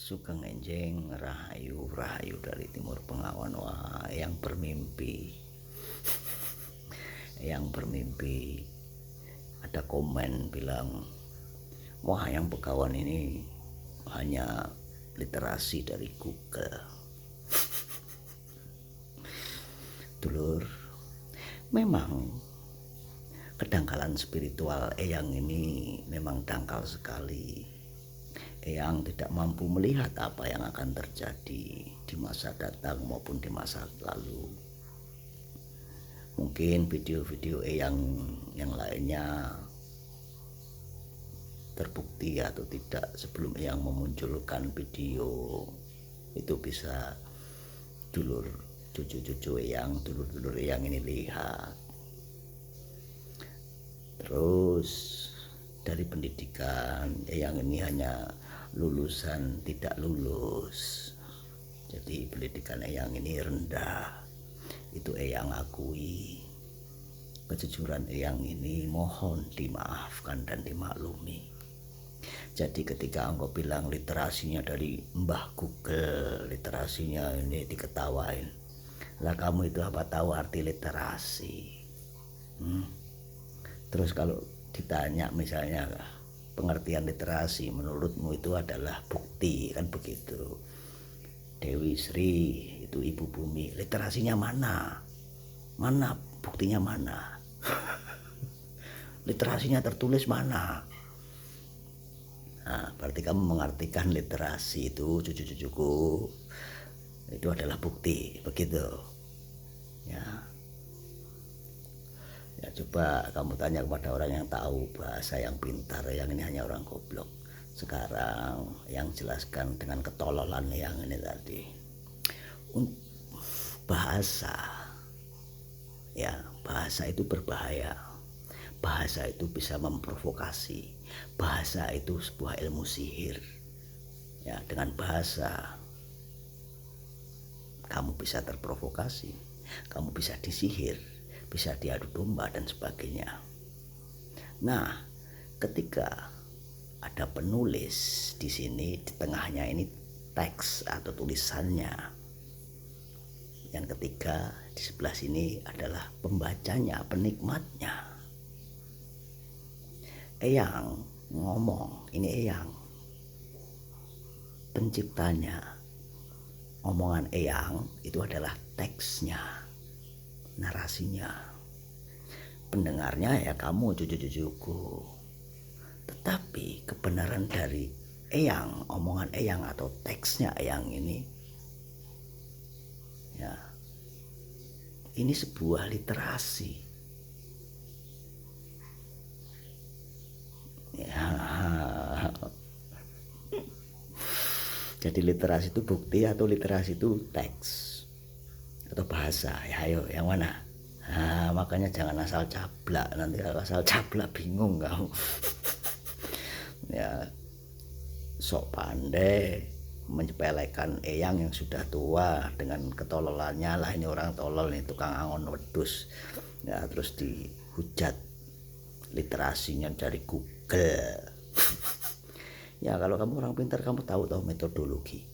Sugeng Enjing Rahayu Rahayu dari Timur Pengawan. Wah, yang bermimpi ada komen bilang, wah yang Begawan ini hanya literasi dari Google. Dulur, memang kedangkalan spiritual Eyang ini memang dangkal sekali. Eyang tidak mampu melihat apa yang akan terjadi di masa datang maupun di masa lalu. Mungkin video-video Eyang yang lainnya terbukti atau tidak sebelum Eyang memunculkan video itu bisa dulur cucu-cucu Eyang, dulur-dulur Eyang ini lihat. Terus dari pendidikan Eyang ini hanya lulusan tidak lulus, jadi pendidikan Eyang ini rendah. Itu Eyang akui. Kejujuran Eyang ini mohon dimaafkan dan dimaklumi. Jadi ketika engkau bilang literasinya dari Mbah Google, literasinya ini diketawain, lah kamu itu apa tahu arti literasi? Terus kalau ditanya misalnya pengertian literasi menurutmu itu adalah bukti, kan begitu. Dewi Sri itu ibu bumi, literasinya mana? Mana buktinya mana? Literasinya tertulis mana? Nah, berarti kamu mengartikan literasi itu, cucu-cucuku, itu adalah bukti, begitu. Ya, coba kamu tanya kepada orang yang tahu bahasa, yang pintar. Yang ini hanya orang goblok. Sekarang yang jelaskan dengan ketololan yang ini tadi. Bahasa, ya, bahasa itu berbahaya. Bahasa itu bisa memprovokasi. Bahasa itu sebuah ilmu sihir. Ya, dengan bahasa kamu bisa terprovokasi, kamu bisa disihir, bisa diadu domba dan sebagainya. Nah, ketika ada penulis di sini, di tengahnya ini teks atau tulisannya. Yang ketiga di sebelah sini adalah pembacanya, penikmatnya. Eyang ngomong, ini Eyang penciptanya. Omongan Eyang itu adalah teksnya, narasinya. Pendengarnya ya kamu, cucu-cucuku. Tetapi kebenaran dari Eyang, omongan Eyang atau teksnya Eyang ini, ya, ini sebuah literasi. Ya. Jadi literasi itu bukti atau literasi itu teks atau bahasa? Ya ayo, yang mana? Nah, makanya jangan asal cablak. Nanti kalau asal cablak bingung kamu. Ya, sok pandai menyepelekan Eyang yang sudah tua dengan ketololannya. Lah ini orang tolol nih, tukang angon wedus. Ya, terus dihujat literasinya dari Google. Ya, kalau kamu orang pintar, kamu tahu metodologi.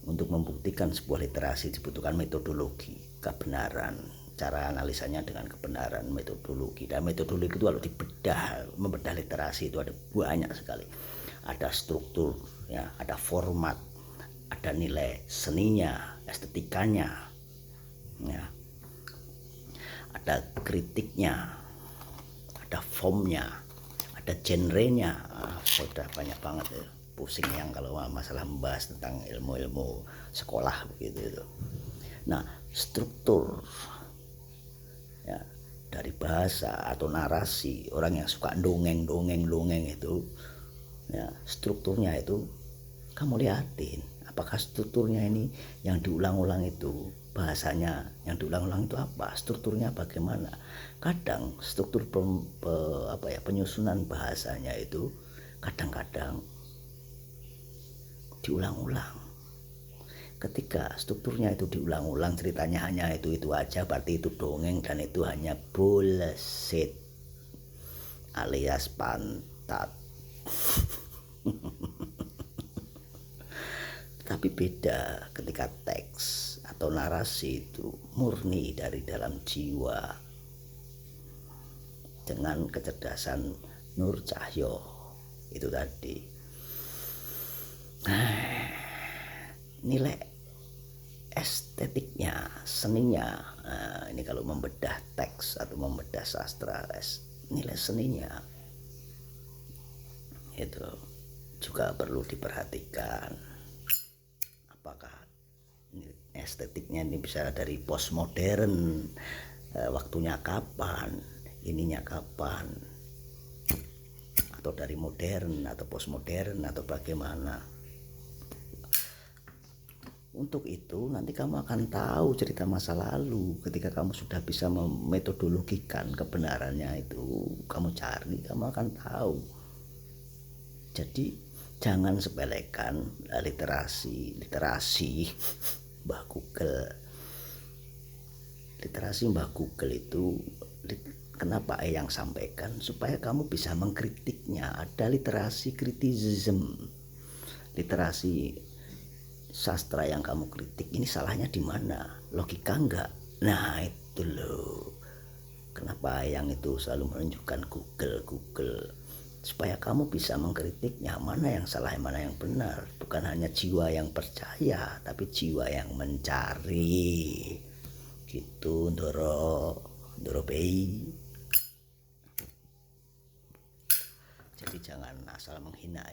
Untuk membuktikan sebuah literasi dibutuhkan metodologi, kebenaran, cara analisanya dengan kebenaran, metodologi. Dan metodologi itu kalau membedah literasi itu ada banyak sekali. Ada struktur, ya, ada format, ada nilai seninya, estetikanya, ya, ada kritiknya, ada formnya, ada genrenya. Sudah banyak banget ya. Pusing yang kalau masalah membahas tentang ilmu-ilmu sekolah begitu itu. Nah, struktur, ya, dari bahasa atau narasi, orang yang suka dongeng itu, ya, strukturnya itu kamu lihatin apakah strukturnya ini yang diulang-ulang itu, bahasanya yang diulang-ulang itu apa, strukturnya bagaimana. Kadang struktur penyusunan bahasanya itu kadang-kadang diulang-ulang. Ketika strukturnya itu diulang-ulang, ceritanya hanya itu aja, berarti itu dongeng dan itu hanya bullshit alias pantat. Tapi beda ketika teks atau narasi itu murni dari dalam jiwa dengan kecerdasan Nur Cahyo itu tadi. Nilai estetiknya, seninya, ini kalau membedah teks atau membedah sastra, nilai seninya itu juga perlu diperhatikan. Apakah estetiknya ini bisa dari postmodern, waktunya kapan, ininya kapan, atau dari modern atau postmodern atau bagaimana. Untuk itu nanti kamu akan tahu cerita masa lalu. Ketika kamu sudah bisa memetodologikan kebenarannya itu, kamu cari, kamu akan tahu. Jadi jangan sepelekan literasi Mbah Google. Literasi Mbah Google itu kenapa Eyang sampaikan supaya kamu bisa mengkritiknya. Ada literasi kritisism, literasi sastra yang kamu kritik ini salahnya di mana, logika enggak. Nah itu loh kenapa Eyang itu selalu menunjukkan Google supaya kamu bisa mengkritiknya, mana yang salah mana yang benar. Bukan hanya jiwa yang percaya tapi jiwa yang mencari gitu. Ndoro Bey. Jadi jangan asal menghina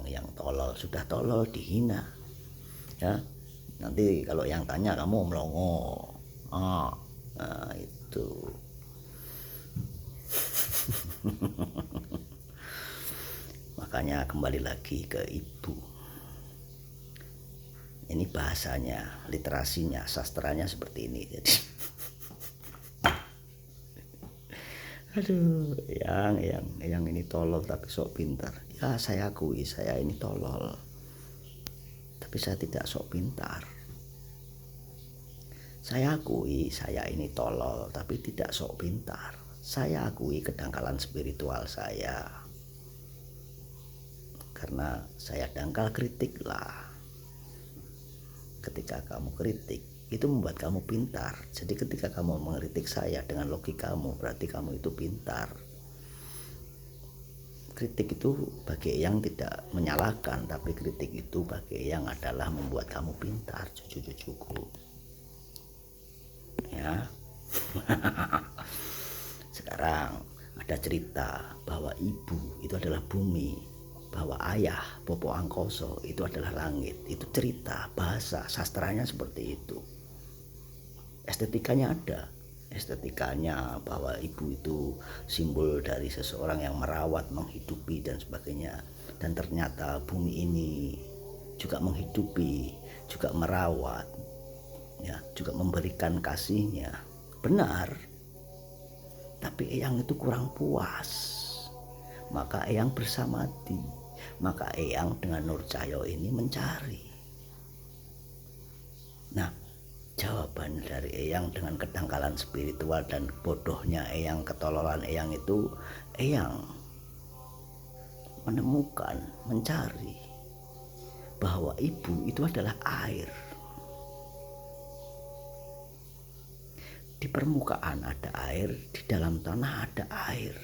yang tolol, sudah tolol dihina ya. Nanti kalau yang tanya kamu melongo, nah itu. Makanya kembali lagi ke ibu, ini bahasanya, literasinya, sastranya seperti ini. Jadi aduh, yang ini tolol tapi sok pintar. Ya saya akui saya ini tolol, tapi saya tidak sok pintar. Saya akui saya ini tolol tapi tidak sok pintar. Saya akui kedangkalan spiritual saya, karena saya dangkal kritik lah. Ketika kamu kritik itu membuat kamu pintar. Jadi ketika kamu mengkritik saya dengan logikamu, berarti kamu itu pintar. Kritik itu bagi yang tidak menyalahkan, tapi kritik itu bagi yang adalah membuat kamu pintar, cucu-cucuku ya. Sekarang ada cerita bahwa ibu itu adalah bumi, bahwa ayah Bopo Angkoso itu adalah langit. Itu cerita, bahasa sastranya seperti itu. Estetikanya ada, estetikanya bahwa ibu itu simbol dari seseorang yang merawat, menghidupi dan sebagainya. Dan ternyata bumi ini juga menghidupi, juga merawat ya, juga memberikan kasihnya. Benar, tapi Eyang itu kurang puas, maka Eyang bersamadi. Maka Eyang dengan Nur Cahyo ini mencari. Nah, jawaban dari Eyang dengan kedangkalan spiritual dan bodohnya Eyang, ketololan Eyang itu, Eyang menemukan, mencari bahwa ibu itu adalah air. Di permukaan ada air, di dalam tanah ada air.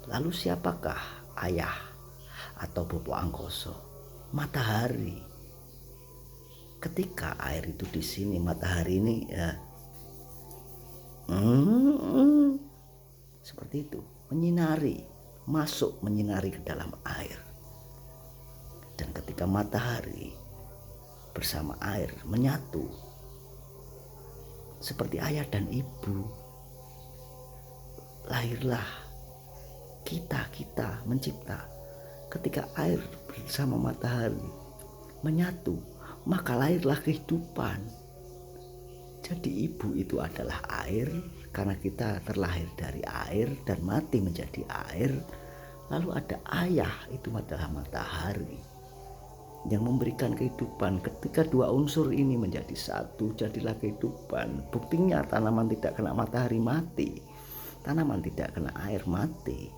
Lalu siapakah ayah atau Bopo Angkoso? Matahari. Ketika air itu di sini, matahari ini ya, seperti itu, menyinari, masuk menyinari ke dalam air. Dan ketika matahari bersama air menyatu seperti ayah dan ibu, lahirlah kita mencipta. Ketika air bersama matahari menyatu, maka lahirlah kehidupan. Jadi ibu itu adalah air, karena kita terlahir dari air dan mati menjadi air. Lalu ada ayah, itu adalah matahari yang memberikan kehidupan. Ketika dua unsur ini menjadi satu, jadilah kehidupan. Buktinya tanaman tidak kena matahari mati, tanaman tidak kena air mati.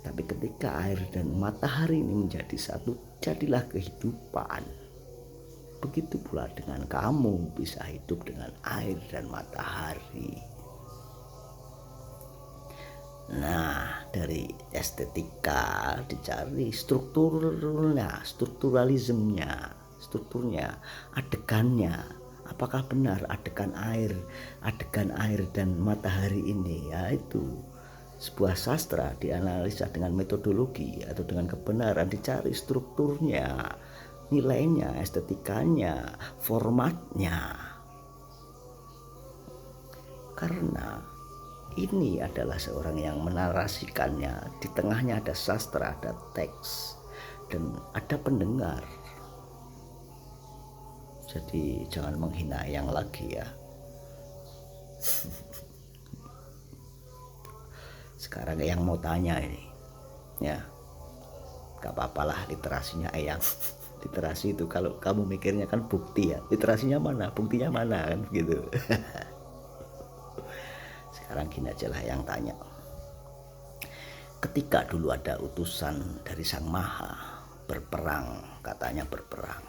Tapi ketika air dan matahari ini menjadi satu, jadilah kehidupan. Begitu pula dengan kamu bisa hidup dengan air dan matahari. Nah, dari estetika dicari strukturnya, adegannya. Apakah benar adegan air dan matahari ini, yaitu sebuah sastra dianalisa dengan metodologi atau dengan kebenaran, dicari strukturnya, nilainya, estetikanya, formatnya. Karena ini adalah seorang yang menarasikannya, di tengahnya ada sastra, ada teks, dan ada pendengar. Jadi jangan menghina yang lagi ya. Sekarang yang mau tanya ini, ya gak apa-apalah literasinya Eyang. Literasi itu kalau kamu mikirnya kan bukti ya, literasinya mana, buktinya mana kan gitu. Sekarang gini aja lah yang tanya. Ketika dulu ada utusan dari Sang Maha berperang, katanya berperang,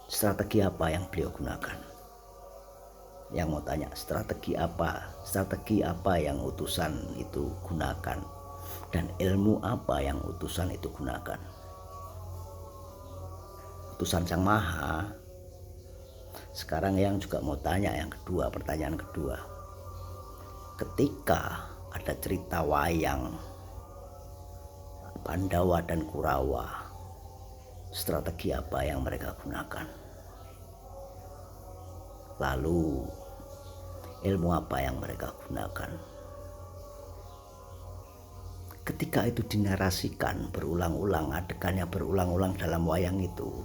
strategi apa yang beliau gunakan? Yang mau tanya, strategi apa yang utusan itu gunakan, dan ilmu apa yang utusan itu gunakan? Utusan Sang Maha. Sekarang yang juga mau tanya yang kedua, pertanyaan kedua. Ketika ada cerita wayang Pandawa dan Kurawa, strategi apa yang mereka gunakan? Lalu ilmu apa yang mereka gunakan? Ketika itu dinarasikan berulang-ulang, adegannya berulang-ulang dalam wayang itu,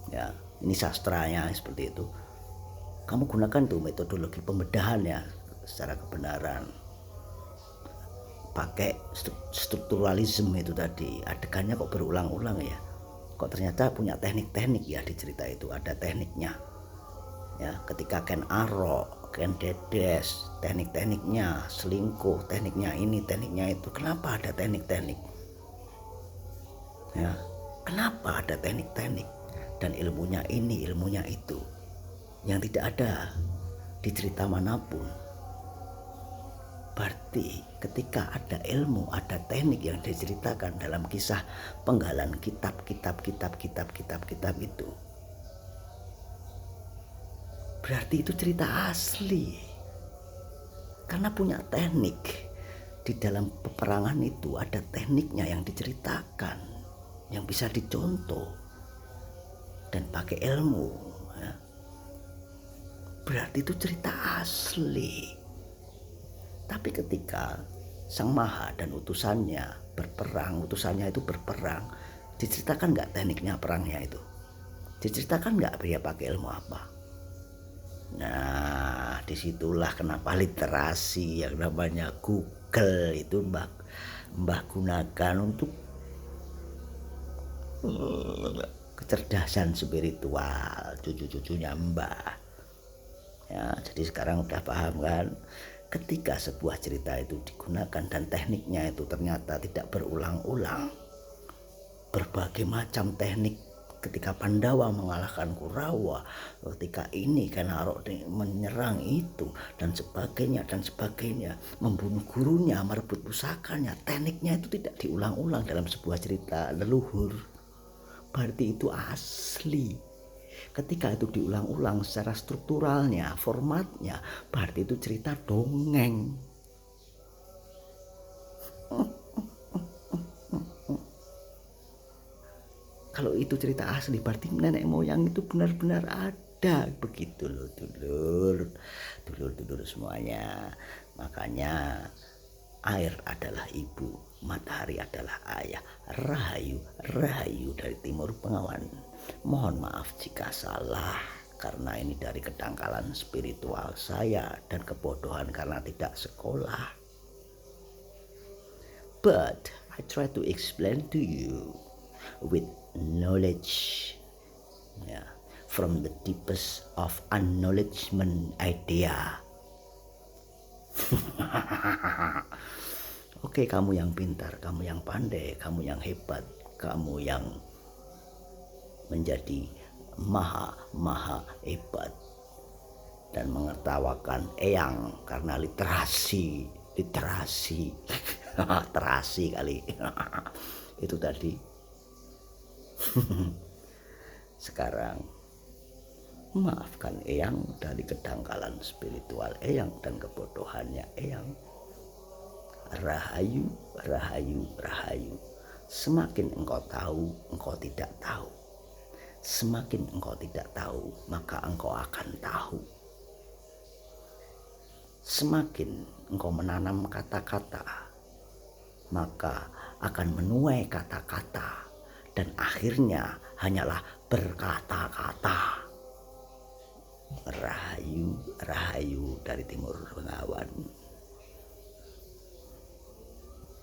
ya ini sastranya seperti itu, kamu gunakan tuh metodologi pembedahan ya secara kebenaran, pakai strukturalisme itu tadi. Adegannya kok berulang-ulang ya, kok ternyata punya teknik-teknik ya, di cerita itu ada tekniknya ya. Ketika Ken Arok, Ken Dedes, teknik-tekniknya, selingkuh, tekniknya ini, tekniknya itu. Kenapa ada teknik-teknik ya, kenapa ada teknik-teknik dan ilmunya ini, ilmunya itu, yang tidak ada di cerita manapun? Berarti ketika ada ilmu, ada teknik yang diceritakan dalam kisah penggalan kitab itu, berarti itu cerita asli. Karena punya teknik. Di dalam peperangan itu ada tekniknya yang diceritakan, yang bisa dicontoh dan pakai ilmu ya. Berarti itu cerita asli. Tapi ketika Sang Maha dan utusannya berperang, diceritakan nggak tekniknya perangnya itu? Diceritakan nggak dia pakai ilmu apa? Nah, disitulah kenapa literasi yang namanya Google itu mbah gunakan untuk kecerdasan spiritual cucu-cucunya mbah. Ya, jadi sekarang udah paham kan? Ketika sebuah cerita itu digunakan dan tekniknya itu ternyata tidak berulang-ulang, berbagai macam teknik. Ketika Pandawa mengalahkan Kurawa, ketika ini Ken Arok menyerang itu dan sebagainya, membunuh gurunya, merebut pusakanya, tekniknya itu tidak diulang-ulang dalam sebuah cerita leluhur. Berarti itu asli. Ketika itu diulang-ulang secara strukturalnya, formatnya, berarti itu cerita dongeng. Kalau itu cerita asli, berarti nenek moyang itu benar-benar ada. Begitu loh dulur semuanya. Makanya air adalah ibu, matahari adalah ayah. Rahayu dari Timur Bengawan. Mohon maaf jika salah, karena ini dari kedangkalan spiritual saya dan kebodohan karena tidak sekolah. But I try to explain to you with knowledge, yeah, from the deepest of unknowledgement idea. Oke, kamu yang pintar, kamu yang pandai, kamu yang hebat, kamu yang menjadi maha hebat dan mengertawakan eyang karena literasi terasi kali itu tadi. Sekarang maafkan eyang dari kedangkalan spiritual eyang dan kebodohannya eyang. Rahayu, rahayu, rahayu. Semakin engkau tahu, engkau tidak tahu. Semakin engkau tidak tahu, maka engkau akan tahu. Semakin engkau menanam kata-kata, maka akan menuai kata-kata, dan akhirnya hanyalah berkata-kata. Rahayu, rahayu dari Timur Bengawan.